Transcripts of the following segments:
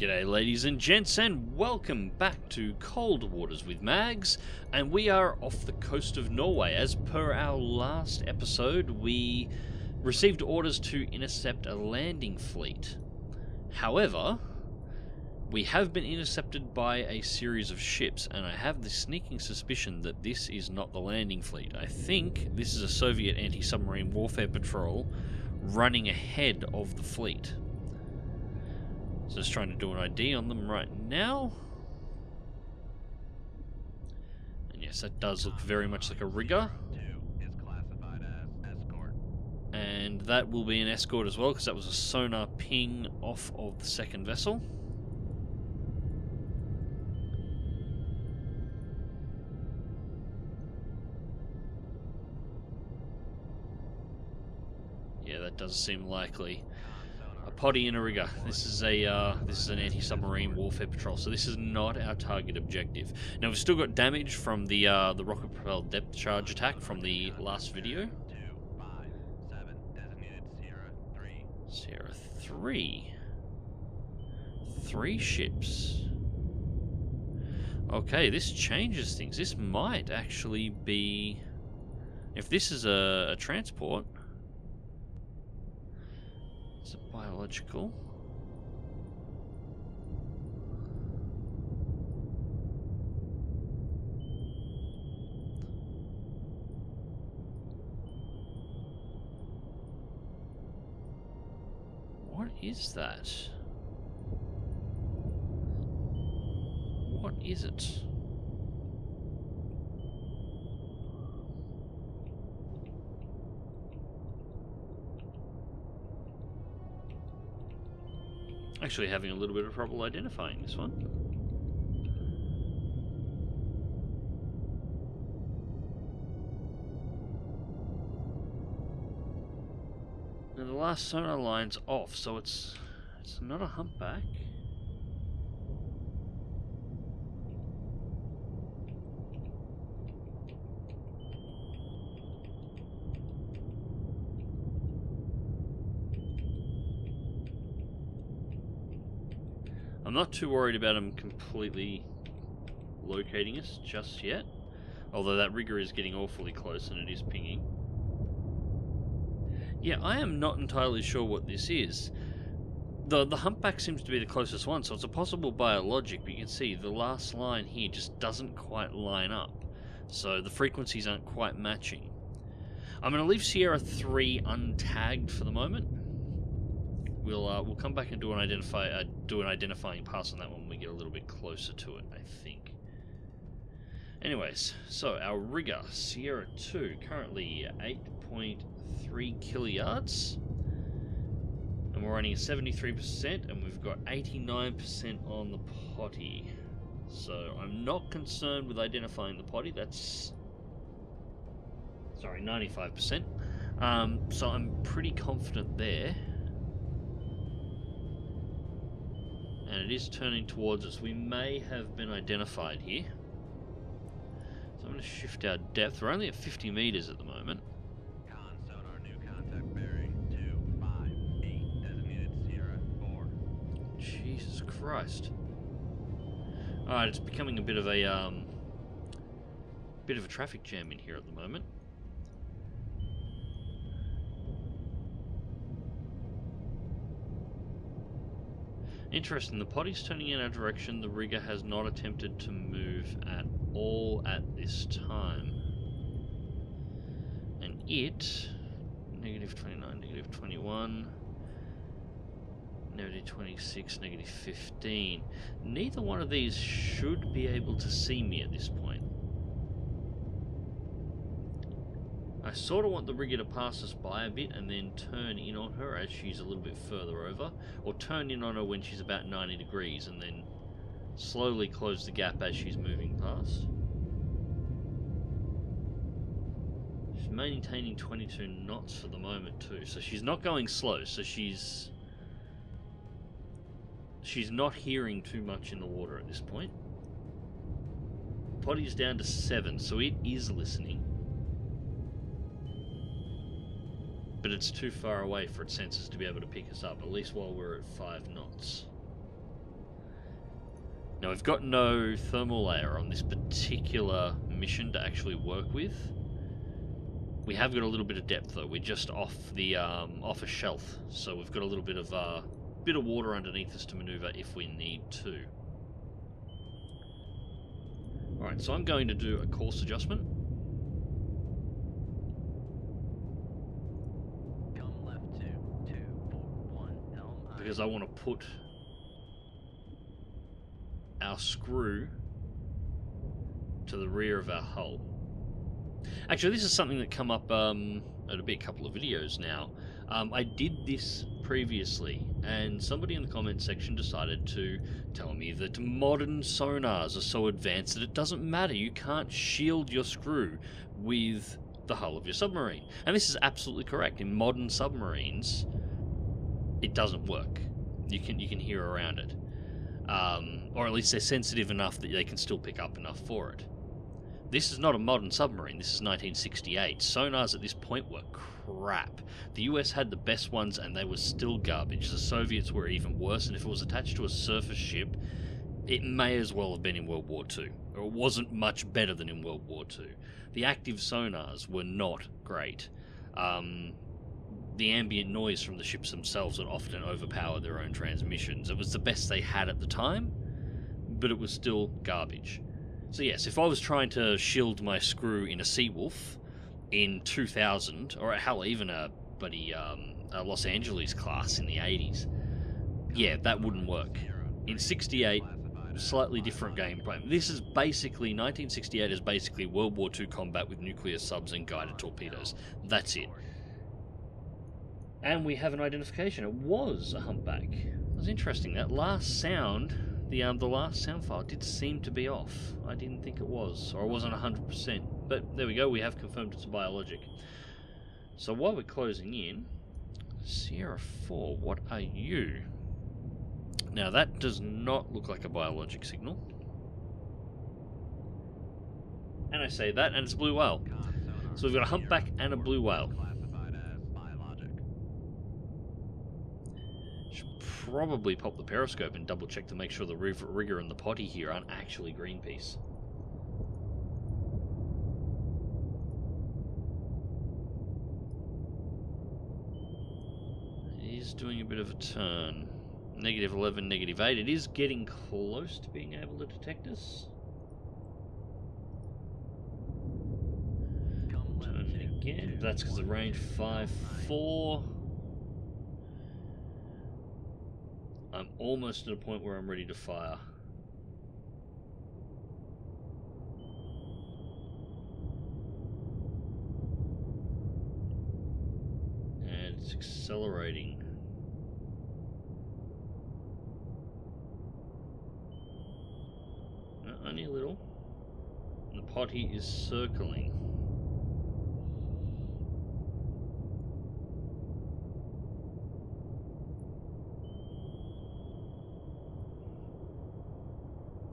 G'day ladies and gents, and welcome back to Cold Waters with Mags, and we are off the coast of Norway. As per our last episode, we received orders to intercept a landing fleet. However, we have been intercepted by a series of ships, and I have the sneaking suspicion that this is not the landing fleet. I think this is a Soviet anti-submarine warfare patrol running ahead of the fleet. So just trying to do an ID on them right now. And yes, that does look very much like a rigger. And that will be an escort as well, because that was a sonar ping off of the second vessel. Yeah, that does seem likely. A poddy and a rigger. This is an anti-submarine warfare patrol, so this is not our target objective. Now we've still got damage from the rocket-propelled depth charge attack from the last video. Sierra 3. 3 ships. Okay, this changes things. This might actually be, if this is a transport. Is it biological? What is that? What is it? Actually having a little bit of trouble identifying this one. Now the last sonar line's off, so it's not a humpback. I'm not too worried about him completely locating us just yet, although that rigger is getting awfully close and it is pinging. Yeah, I am not entirely sure what this is. The humpback seems to be the closest one, so it's a possible biologic, but you can see the last line here just doesn't quite line up, so the frequencies aren't quite matching. I'm going to leave Sierra 3 untagged for the moment. We'll come back and do an identifying pass on that one when we get a little bit closer to it, I think. Anyways, so our rigger, Sierra 2, currently 8.3 kiloyards. And we're running at 73%, and we've got 89% on the potty. So I'm not concerned with identifying the potty, that's... Sorry, 95%. So I'm pretty confident there. And it is turning towards us. We may have been identified here. So I'm going to shift our depth. We're only at 50 meters at the moment. Sonar, new contact bearing 258, designated Sierra 4. Jesus Christ. Alright, it's becoming a bit of a traffic jam in here at the moment. Interesting, the potty's turning in our direction. The rigger has not attempted to move at all at this time. And it, negative 29, negative 21, negative 26, negative 15. Neither one of these should be able to see me at this point. I sort of want the rigger to pass us by a bit and then turn in on her as she's a little bit further over, or turn in on her when she's about 90 degrees and then slowly close the gap as she's moving past. She's maintaining 22 knots for the moment too, so she's not going slow, so she's not hearing too much in the water at this point. Potty's down to 7, so it is listening. But it's too far away for its sensors to be able to pick us up, at least while we're at 5 knots. Now we've got no thermal layer on this particular mission to actually work with. We have got a little bit of depth though. We're just off the off a shelf, so we've got a little bit of water underneath us to maneuver if we need to. All right, so I'm going to do a course adjustment. Come left 241 helm. Because I want to put our screw to the rear of our hull. Actually, this is something that come up it'll be a couple of videos now. I did this previously, and somebody in the comment section decided to tell me that modern sonars are so advanced that it doesn't matter. You can't shield your screw with the hull of your submarine. And this is absolutely correct. In modern submarines, it doesn't work. You can hear around it. Or at least they're sensitive enough that they can still pick up enough for it. This is not a modern submarine, this is 1968. Sonars at this point were crap. The US had the best ones and they were still garbage. The Soviets were even worse, and if it was attached to a surface ship, it may as well have been in World War II. Or it wasn't much better than in World War II. The active sonars were not great. The ambient noise from the ships themselves would often overpower their own transmissions. It was the best they had at the time, but it was still garbage. So yes, if I was trying to shield my screw in a Seawolf in 2000, or hell, even a bloody a Los Angeles class in the 80s, yeah, that wouldn't work. In 68, slightly different gameplay. This is basically, 1968 is basically World War II combat with nuclear subs and guided torpedoes. That's it. And we have an identification. It was a humpback. It was interesting. That last sound, the last sound file did seem to be off. I didn't think it was, or it wasn't 100%. But there we go. We have confirmed it's a biologic. So while we're closing in, Sierra 4, what are you? Now that does not look like a biologic signal. And I say that, and it's a blue whale. So we've got a humpback and a blue whale. Probably pop the periscope and double check to make sure the rigger and the potty here aren't actually Greenpeace. It is doing a bit of a turn. -11, -8. It is getting close to being able to detect us. Turning again. That's because the range 5-4. I'm almost at a point where I'm ready to fire. And it's accelerating. No, only a little. And the potty is circling.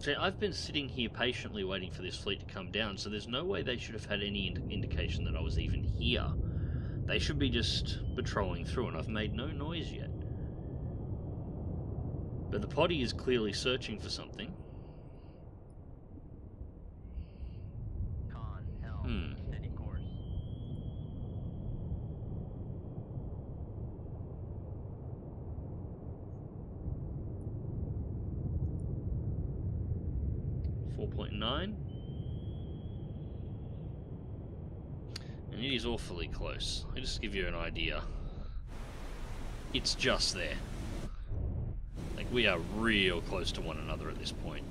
See, I've been sitting here patiently waiting for this fleet to come down, so there's no way they should have had any indication that I was even here. They should be just patrolling through, and I've made no noise yet. But the potty is clearly searching for something. Steady course. .9, and it is awfully close. I'll just give you an idea. It's just there. Like, we are real close to one another at this point.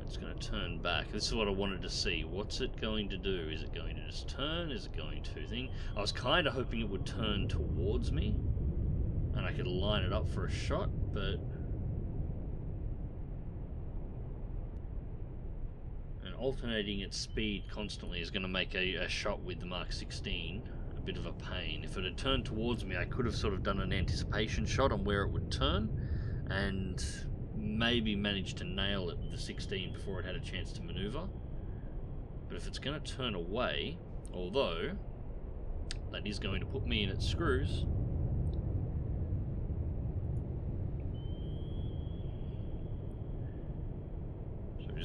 It's going to turn back. This is what I wanted to see. What's it going to do? Is it going to just turn? Is it going to thing? I was kind of hoping it would turn towards me and I could line it up for a shot, but... And alternating its speed constantly is going to make a shot with the Mark 16 a bit of a pain. If it had turned towards me, I could have sort of done an anticipation shot on where it would turn, and maybe managed to nail it with the 16 before it had a chance to maneuver. But if it's going to turn away, although that is going to put me in its screws,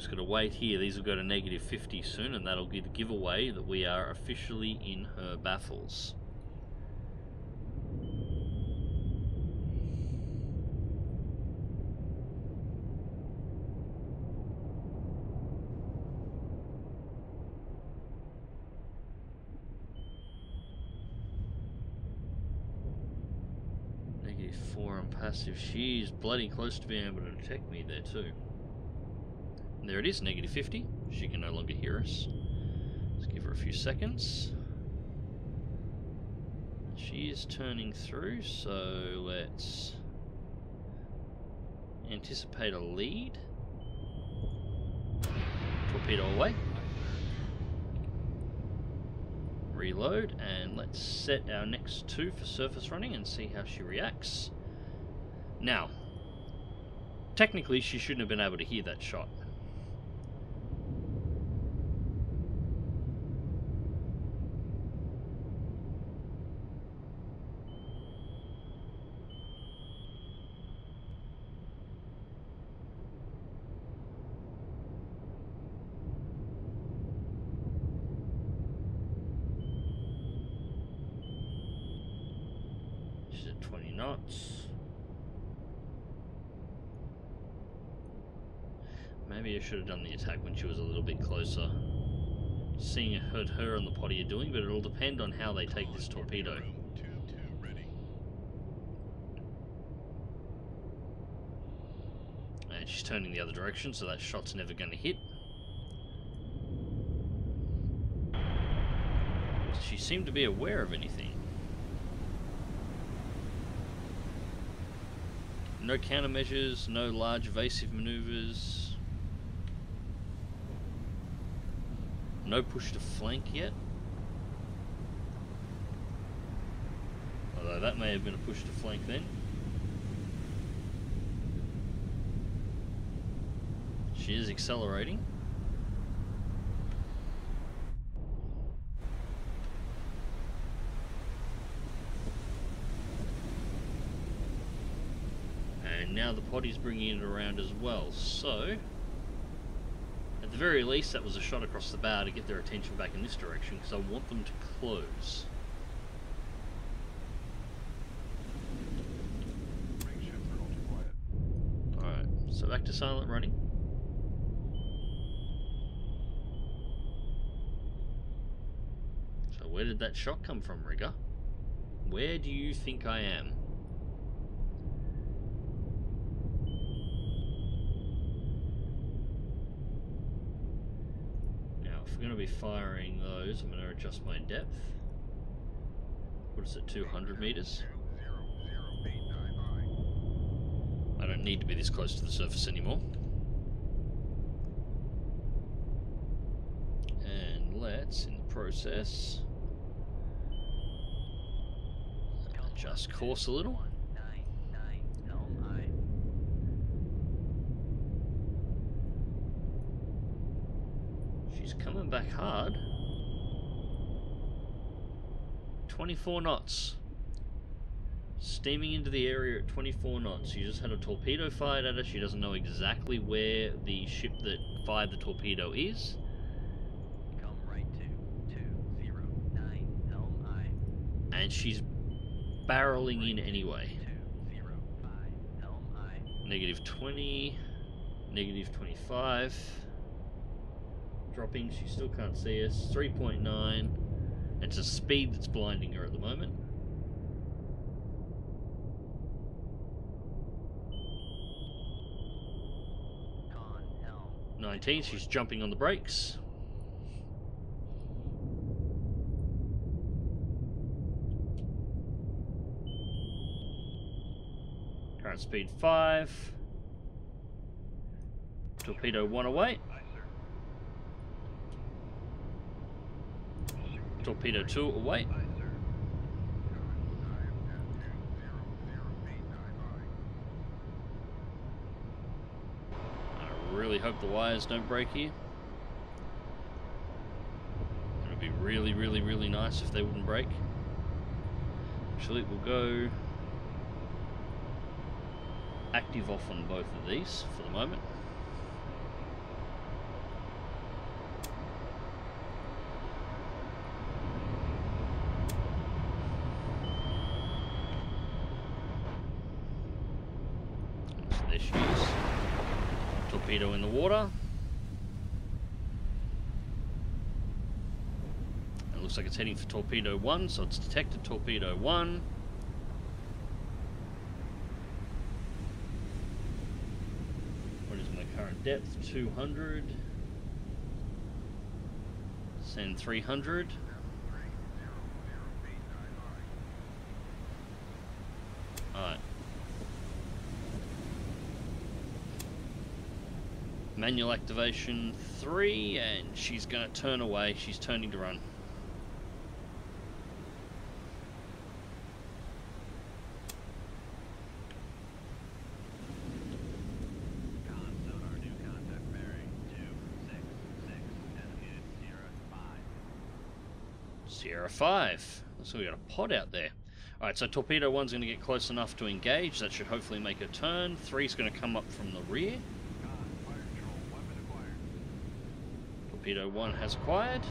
just got to wait here. These will go to -50 soon, and that'll be the giveaway that we are officially in her baffles. -4 on passive. She's bloody close to being able to detect me there too. And there it is, -50. She can no longer hear us. Let's give her a few seconds. She is turning through, so let's anticipate a lead. Torpedo away. Reload, and let's set our next 2 for surface running and see how she reacts. Now, technically she shouldn't have been able to hear that shot. She's at 20 knots. Maybe I should have done the attack when she was a little bit closer. Seeing her on the pod you're doing, but it'll depend on how they take this torpedo. And she's turning the other direction, so that shot's never going to hit. She seemed to be aware of anything. No countermeasures, no large evasive maneuvers. No push to flank yet. Although that may have been a push to flank then. She is accelerating. And now the potty's bringing it around as well, so at the very least that was a shot across the bow to get their attention back in this direction, because I want them to close. Alright, so back to silent running. So where did that shot come from, Rigger? Where do you think I am? If we're going to be firing those, I'm going to adjust my depth. What is it, 200 meters? I don't need to be this close to the surface anymore. And let's, in the process, adjust course a little. She's coming back hard. 24 knots. Steaming into the area at 24 knots. She just had a torpedo fired at her. She doesn't know exactly where the ship that fired the torpedo is. Come right to 209 helm I. And she's barreling in anyway. 205 helm I. -20, -25. Dropping, she still can't see us. 3.9. It's a speed that's blinding her at the moment. 19, she's jumping on the brakes. Current speed 5. Torpedo 1 away. Torpedo 2 away. I really hope the wires don't break here. It would be really, really, really nice if they wouldn't break. Actually, we'll go active off on both of these for the moment. there she is. Torpedo in the water. It looks like it's heading for torpedo 1, so it's detected torpedo 1. What is my current depth? 200. Send 300. Alright. Manual activation 3, and she's going to turn away. She's turning to run. Sierra 5. So we got a pod out there. Alright, so torpedo 1's going to get close enough to engage. That should hopefully make a turn. 3's going to come up from the rear. Torpedo 1 has acquired.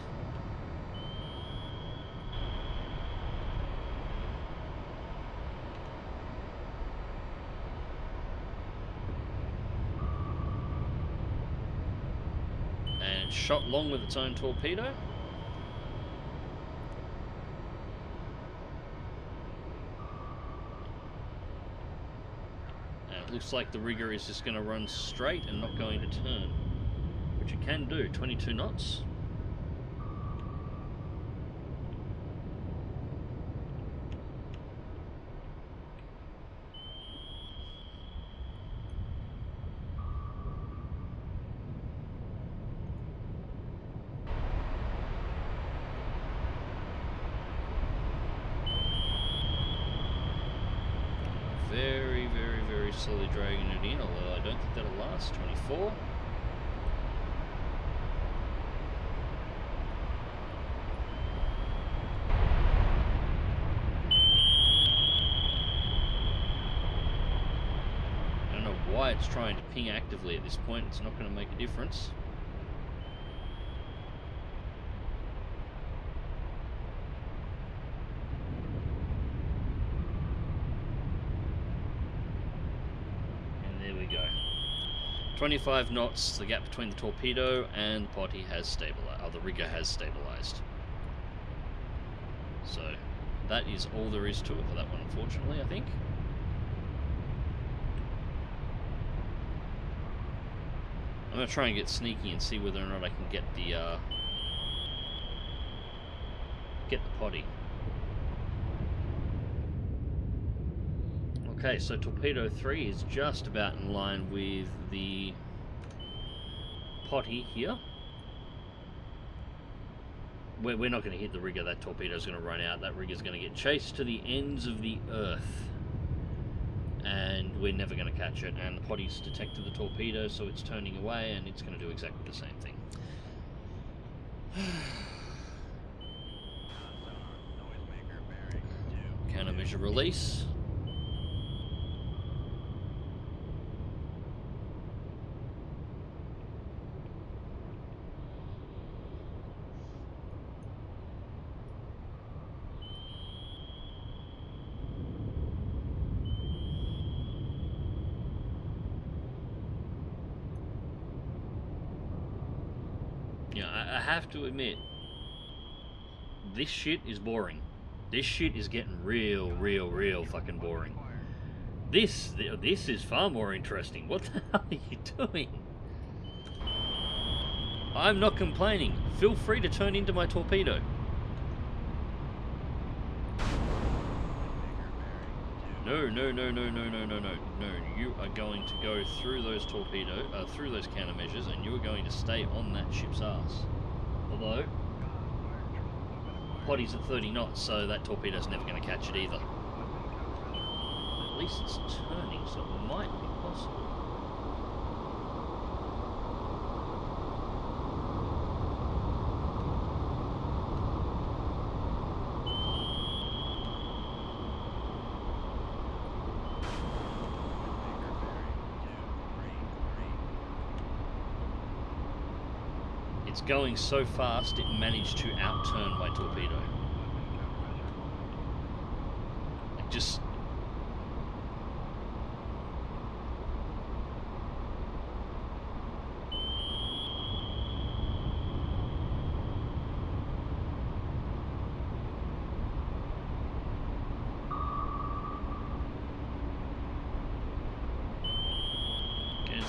And it's shot long with its own torpedo. Looks like the rigger is just going to run straight and not going to turn, which it can do. 22 knots. Very slowly dragging it in, although I don't think that'll last. 24. I don't know why it's trying to ping actively at this point. It's not going to make a difference. There we go. 25 knots, the gap between the torpedo and the potty has stabilized, or the rigger has stabilized. So that is all there is to it for that one, unfortunately, I think. I'm going to try and get sneaky and see whether or not I can get the potty. Okay, so torpedo 3 is just about in line with the potty here. We're not going to hit the rigger. That torpedo's going to run out. That rigger's going to get chased to the ends of the earth. And we're never going to catch it. And the potty's detected the torpedo, so it's turning away, and it's going to do exactly the same thing. Countermeasure release. Yeah, I have to admit, this shit is boring. This shit is getting real fucking boring. This is far more interesting. What the hell are you doing? I'm not complaining. Feel free to turn into my torpedo. No. You are going to go through those through those countermeasures, and you are going to stay on that ship's ass. Although, potty's at 30 knots, so that torpedo's never going to catch it either. At least it's turning, so it might be possible. It's going so fast it managed to outturn my torpedo.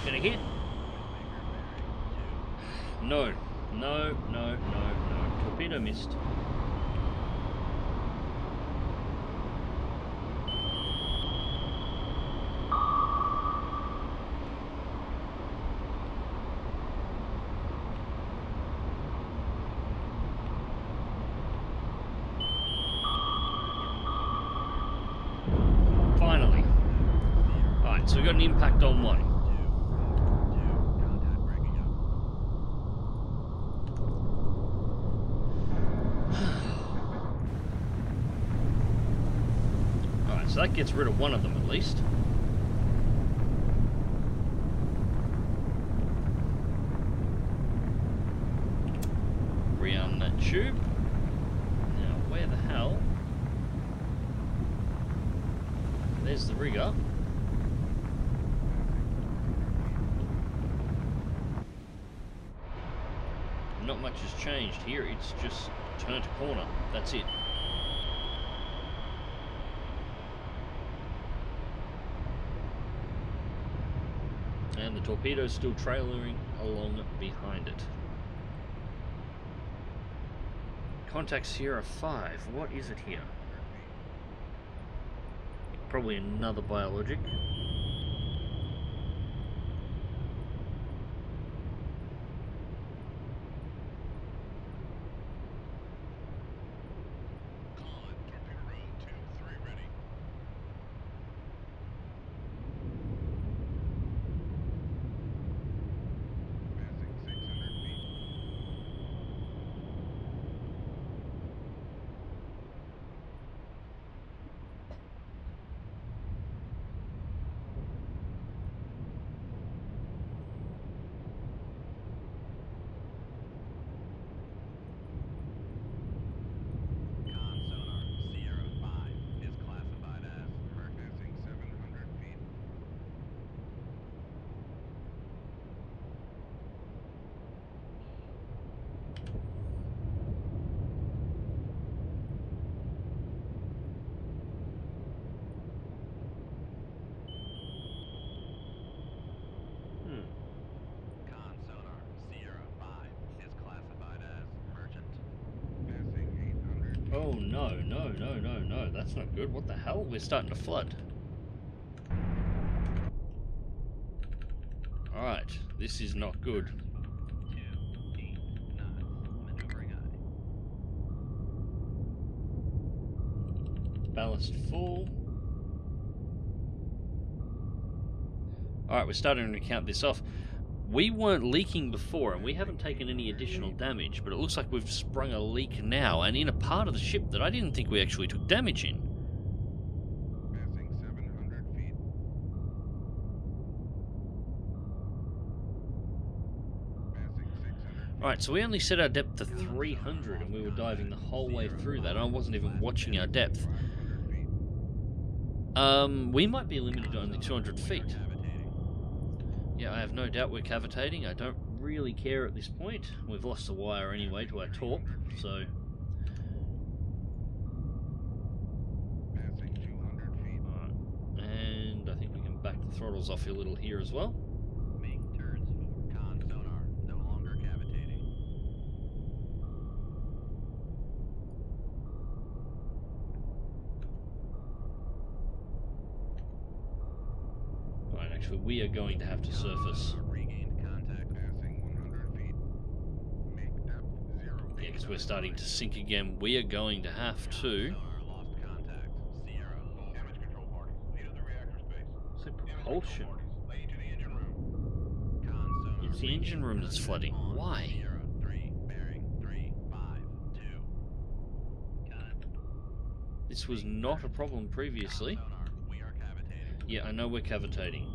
It's gonna hit. No. No, no, no, no. Torpedo missed. Finally. Alright, so we got an impact on one. Alright, so that gets rid of one of them at least. Rearm that tube. Now, where the hell? There's the rigger. Not much has changed here, it's just turned a corner. That's it. And the torpedo's still trailing along behind it. Contact Sierra 5. What is it here? Probably another biologic. Oh no, no, no, no, no, that's not good. What the hell? We're starting to flood. Alright, this is not good. Ballast full. Alright, we're starting to count this off. We weren't leaking before, and we haven't taken any additional damage, but it looks like we've sprung a leak now, and in a part of the ship that I didn't think we actually took damage in. Passing 700 feet. Passing 600 feet. Alright, so we only set our depth to 300, and we were diving the whole way through that, and I wasn't even watching our depth. We might be limited to only 200 feet. Yeah, I have no doubt we're cavitating. I don't really care at this point. We've lost the wire anyway to our torp, so... Passing 200 feet. Alright, and I think we can back the throttles off a little here as well. Make turns for con sonar. No longer cavitating. Alright, actually we are going to have to surface. Regained contact. Passing 100 feet. Make depth 0. Yeah, because we're starting to sink again. We are going to have to... Lost contact. Sierra. Damage control party. Lead to the reactor space. Say propulsion. Lay to the engine room. Con sonar. It's the engine room that's flooding. Why? Sierra 3. Bearing 3 5 2. Con. This was not a problem previously. Sonar. We are cavitating. Yeah, I know we're cavitating.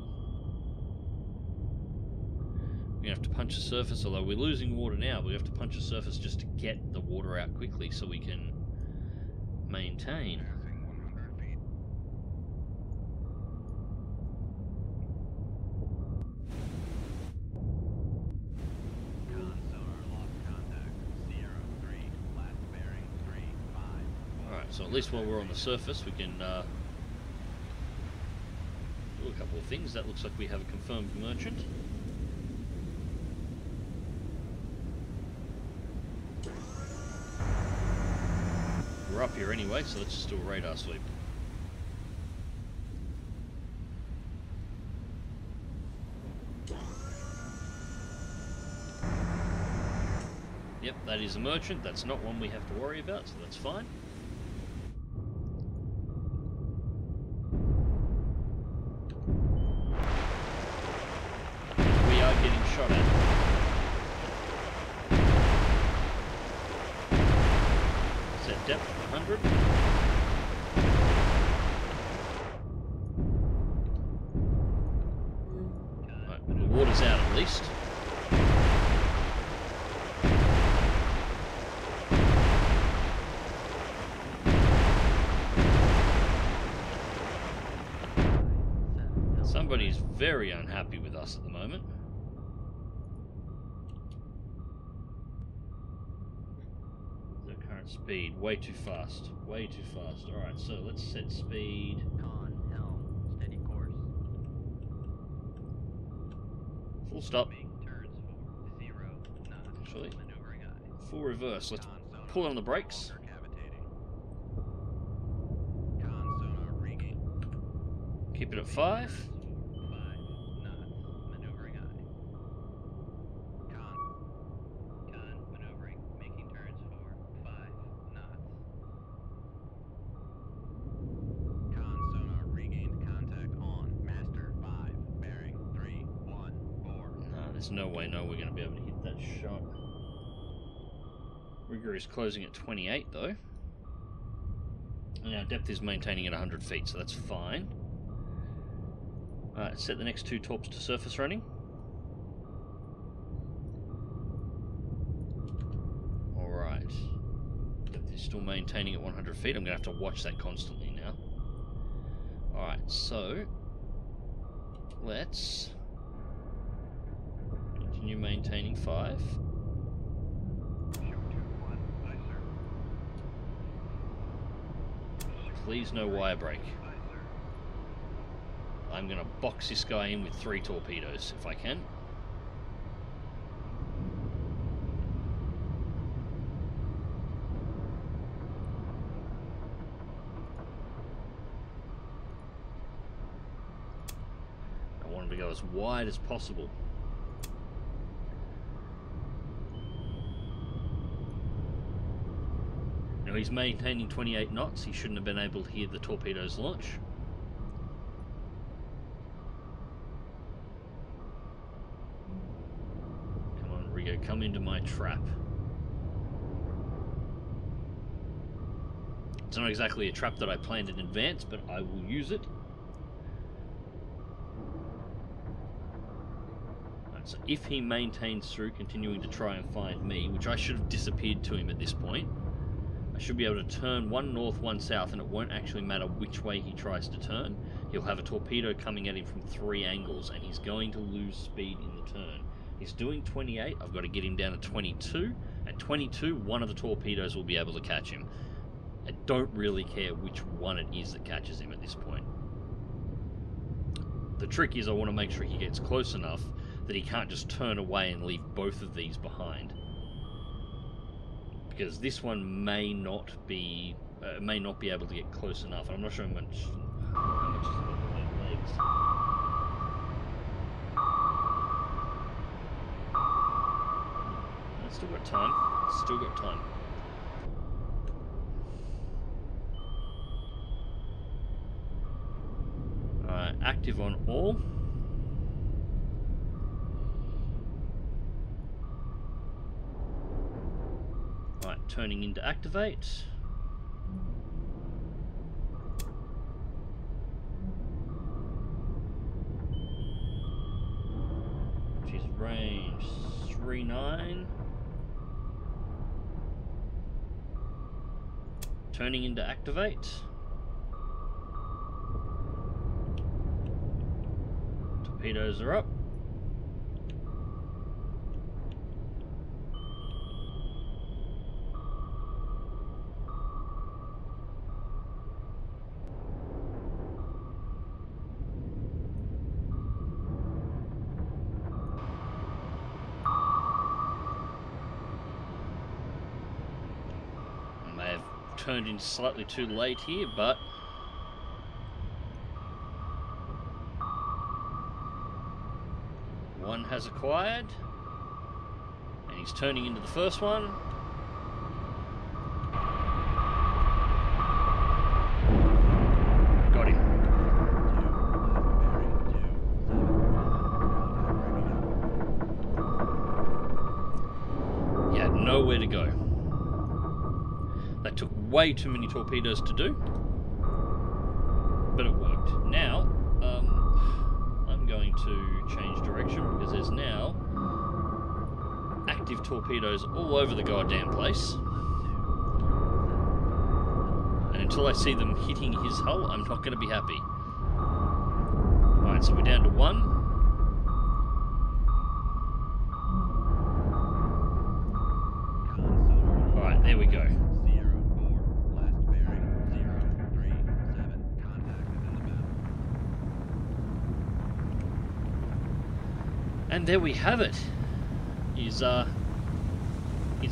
We're going to have to punch a surface, although we're losing water now. We have to punch a surface just to get the water out quickly so we can maintain. Passing 100 feet. Con sonar lost contact. Sierra 3. Last bearing 3 5. Alright, so at least while we're on the surface we can do a couple couple of things. That looks like we have a confirmed merchant. We're up here anyway, so let's just do a radar sweep. Yep, that is a merchant. That's not one we have to worry about, so that's fine. We are getting shot at. Set depth 100. Right, the water's out at least. Somebody's very unhappy with us at the moment. The current speed, way too fast. Way too fast. Alright, so let's set speed. Con, helm, steady course. Full stop. Make turns for 0 knots. Actually, Maneuvering eye. full reverse. Let's Con sonar pull on the brakes. under cavitating. Con sonar regain. Keep it at 5. 5 knots. Maneuvering eye. Con maneuvering. Making turns for 5 knots. Con sonar regained contact on. Master 5. Bearing 314. No, there's no way we're going to be able to hit that shot. Rigger is closing at 28 though. And our depth is maintaining at 100 feet, so that's fine. Alright, set the next 2 torps to surface running. Alright. Depth is still maintaining at 100 feet. I'm going to have to watch that constantly now. Alright, so let's continue maintaining 5. Please no wire break. I'm going to box this guy in with 3 torpedoes if I can. I want him to go as wide as possible. Now he's maintaining 28 knots. He shouldn't have been able to hear the torpedoes launch. Come on, Rio, come into my trap. It's not exactly a trap that I planned in advance, but I will use it. Right, so if he maintains through, continuing to try and find me, which I should have disappeared to him at this point, I should be able to turn 1 north, 1 south, and it won't actually matter which way he tries to turn. He'll have a torpedo coming at him from 3 angles, and he's going to lose speed in the turn. He's doing 28, I've got to get him down to 22. At 22, one of the torpedoes will be able to catch him. I don't really care which one it is that catches him at this point. The trick is I want to make sure he gets close enough that he can't just turn away and leave both of these behind. Because this one may not be able to get close enough. I'm not sure how much is about the legs. I've still got time. Still got time. Alright, active on all. Alright, turning into activate. Which is range 39. Turning into activate. Torpedoes are up. turned in slightly too late here, but one has acquired, and he's turning into the first one. Got him. He had nowhere to go. That took way too many torpedoes to do, but it worked. Now, I'm going to change direction because there's now active torpedoes all over the goddamn place. And until I see them hitting his hull, I'm not going to be happy. Alright, so we're down to one. Alright, there we go. And there we have it. He's a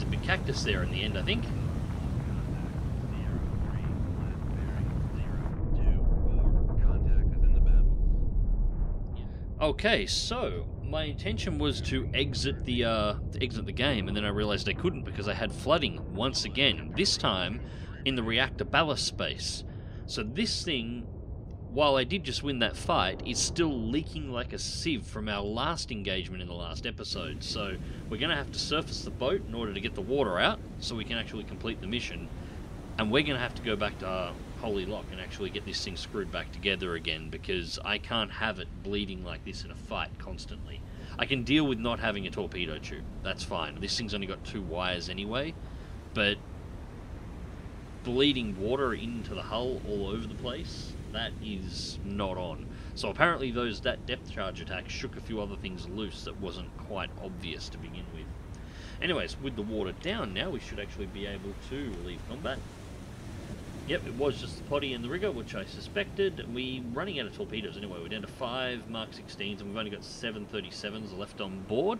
big cactus there in the end, I think. Okay, so my intention was to exit the game, and then I realized I couldn't because I had flooding once again. This time in the reactor ballast space. So this thing, while I did just win that fight, is still leaking like a sieve from our last engagement in the last episode. So we're going to have to surface the boat in order to get the water out so we can actually complete the mission. And we're going to have to go back to Holy Lock and actually get this thing screwed back together again, because I can't have it bleeding like this in a fight constantly. I can deal with not having a torpedo tube. That's fine. This thing's only got 2 wires anyway, but bleeding water into the hull all over the place, that is not on. So apparently that depth charge attack shook a few other things loose that wasn't quite obvious to begin with. Anyways, with the water down now, we should actually be able to leave combat. Yep, it was just the potty and the rigger, which I suspected. And we're running out of torpedoes anyway. We're down to 5 Mark 16s, and we've only got 7 37s left on board.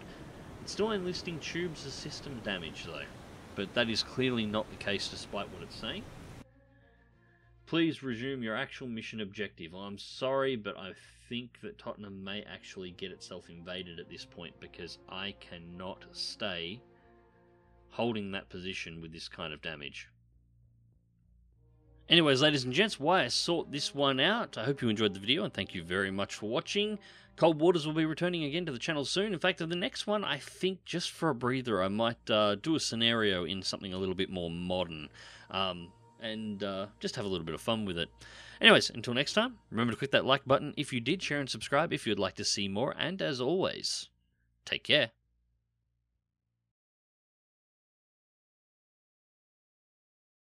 It's still enlisting tubes as system damage, though. But that is clearly not the case, despite what it's saying. Please resume your actual mission objective. I'm sorry, but I think that Tottenham may actually get itself invaded at this point, because I cannot stay holding that position with this kind of damage. Anyways, ladies and gents, why I sort this one out, I hope you enjoyed the video, and thank you very much for watching. Cold Waters will be returning again to the channel soon. In fact, the next one, I think, just for a breather, I might do a scenario in something a little bit more modern, and just have a little bit of fun with it. Anyways, until next time, remember to click that like button if you did, share and subscribe if you'd like to see more, and as always, take care.